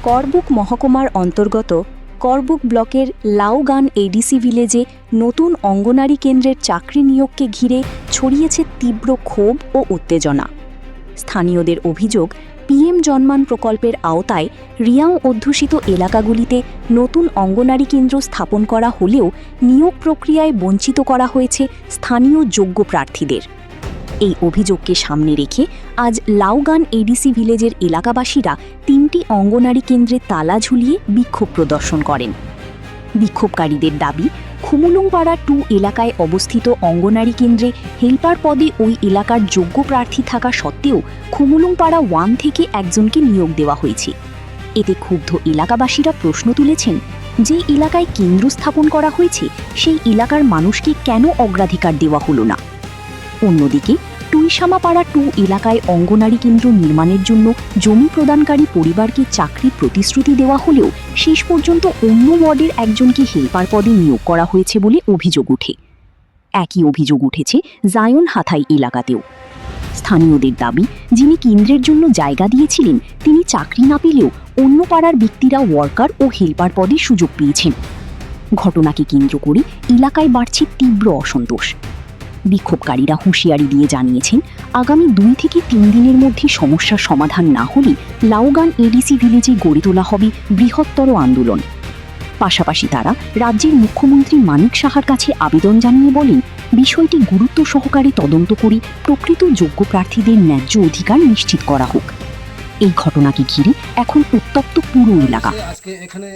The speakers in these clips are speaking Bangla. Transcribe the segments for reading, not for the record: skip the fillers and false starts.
করবুক মহকুমার অন্তর্গত করবুক ব্লকের লাউগান এডিসি ভিলেজে নতুন অঙ্গনারী কেন্দ্রের চাকরি নিয়োগকে ঘিরে ছড়িয়েছে তীব্র ক্ষোভ ও উত্তেজনা। স্থানীয়দের অভিযোগ, পিএম জন্মান প্রকল্পের আওতায় রিয়াং অধ্যুষিত এলাকাগুলিতে নতুন অঙ্গনারী কেন্দ্র স্থাপন করা হলেও নিয়োগ প্রক্রিয়ায় বঞ্চিত করা হয়েছে স্থানীয় যোগ্য প্রার্থীদের। এই অভিযোগকে সামনে রেখে আজ লাউগান এডিসি ভিলেজের এলাকাবাসীরা 3টি অঙ্গনারী কেন্দ্রে তালা ঝুলিয়ে বিক্ষোভ প্রদর্শন করেন। বিক্ষোভকারীদের দাবি, খুমুলুংপাড়া 2 এলাকায় অবস্থিত অঙ্গনারী কেন্দ্রে হেল্পার পদে ওই এলাকার যোগ্য প্রার্থী থাকা সত্ত্বেও খুমুলুংপাড়া 1 থেকে একজনকে নিয়োগ দেওয়া হয়েছে। এতে ক্ষুব্ধ এলাকাবাসীরা প্রশ্ন তুলেছেন, যে এলাকায় কেন্দ্র স্থাপন করা হয়েছে সেই এলাকার মানুষকে কেন অগ্রাধিকার দেওয়া হলো না। অন্যদিকে টুইসামাপাড়া 2 এলাকায় অঙ্গনারী কেন্দ্র নির্মাণের জন্য জমি প্রদানকারী পরিবারকে চাকরির প্রতিশ্রুতি দেওয়া হলেও শেষ পর্যন্ত অন্য ওয়ার্ডের একজনকে হেল্পার পদে নিয়োগ করা হয়েছে বলে অভিযোগ ওঠে। একই অভিযোগ উঠেছে জায়ন হাথাই এলাকাতেও। স্থানীয়দের দাবি, যিনি কেন্দ্রের জন্য জায়গা দিয়েছিলেন তিনি চাকরি না পেলেও অন্য পাড়ার ব্যক্তিরা ওয়ার্কার ও হেল্পার পদে সুযোগ পেয়েছেন। ঘটনাকে কেন্দ্র করে এলাকায় বাড়ছে তীব্র অসন্তোষ। বিক্ষোভকারীরা হুঁশিয়ারি দিয়ে জানিয়েছেন, আগামী 2 থেকে 3 দিনের মধ্যে সমস্যার সমাধান না হলে লাউগান এডিসি ভিলেজে গড়ে তোলা হবে বৃহত্তর আন্দোলন। পাশাপাশি তারা রাজ্যের মুখ্যমন্ত্রী মানিক সাহার কাছে আবেদন জানিয়ে বলেন, বিষয়টি গুরুত্ব সহকারে তদন্ত করে প্রকৃত যোগ্য প্রার্থীদের ন্যায্য অধিকার নিশ্চিত করা হোক। এই ঘটনাকে ঘিরে এখন উত্তপ্ত পুরো এলাকা। আজকে এখানে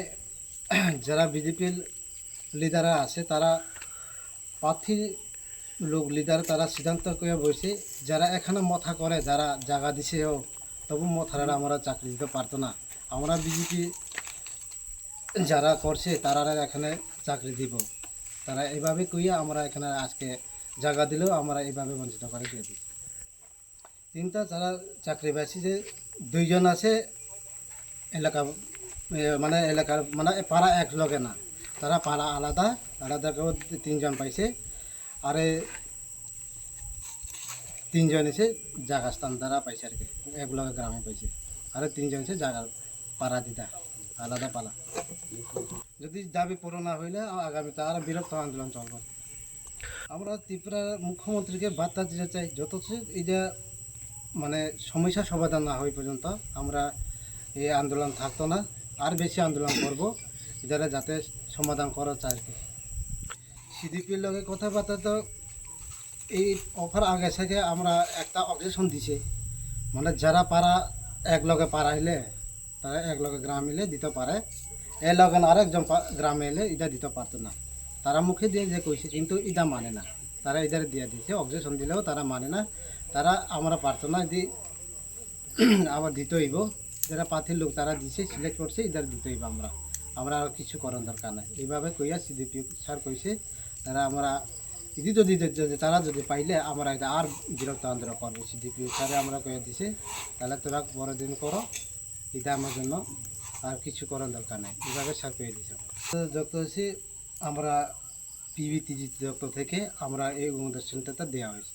যারা বিজেপির লিডাররা আছে তারা প্রার্থী লোক লিডার তারা সিদ্ধান্ত করে বসে যারা এখানে মথা করে, যারা জায়গা দিছে হোক তবু মথারা আমরা চাকরি দিতে পারতো না। আমরা বিজেপি যারা করছে তারা এখানে চাকরি দিব, তারা এইভাবে কইয়া আমরা এখানে আজকে জায়গা দিলেও আমরা এইভাবে বঞ্চিত করে দিয়ে দিই। 3টা যারা চাকরি পাইছে, যে 2 জন আছে এলাকা এলাকার পাড়া এক লগে না, তারা পাড়া আলাদা আলাদা কেউ 3 জন পাইছে। আর 3 জন এসে জায়গা স্থান দ্বারা পাইছে আর কি, এক লগে গ্রামে পাইছে। আর 3 জন এসে জায়গা পাড়া দিতা আলাদা পালা। যদি দাবি পূরণ না হইলে আগামীতে আর বৃহৎ আন্দোলন চলবে। আমরা ত্রিপুরার মুখ্যমন্ত্রীকে বার্তা দিতে চাই, যত এটা সমস্যা সমাধান না হওয়া পর্যন্ত আমরা এই আন্দোলন থাকতো না, আর বেশি আন্দোলন করব, এদের যাতে সমাধান করা চাই। সিডিপির লগে কথাবার্তা তো এই অফার আগে থেকে আমরা একটা অবজেকশন দিছে, যারা পাড়া এক লগে পাড়া হইলে তারা এক লগে গ্রাম এলে দিতে পারে, এর লগে আরেকজন গ্রামে এলে এটা দিতে পারতো না। তারা মুখে দিয়ে যে কইছে, কিন্তু এটা মানে না, তারা এদের দিয়ে দিয়েছে। অবজেকশন দিলেও তারা মানে না, তারা আমরা পারতো না, যদি আবার দিতে হইব। যারা প্রার্থীর লোক তারা দিছে, সিলেক্ট করছে, এদের দিতে হইব। আমরা আর কিছু করার দরকার নাই। এইভাবে কইয়া সিডিপি স্যার কইছে, তারা আমরা যদি তারা যদি পাইলে আমরা এটা আর বিরক্ত আন্দোলন করবো। সিডিপি স্যারে আমরা কয়ে দিছে, তাহলে তোরা বড়দিন করো, এটা আমার জন্য আর কিছু করার দরকার নেই। এইভাবে স্যার কয়ে দিছে। যুক্ত হয়েছি আমরা পিবিটিজি যুক্ত থেকে আমরা এই অনুদান সেন্টারটা দেওয়া হয়েছে।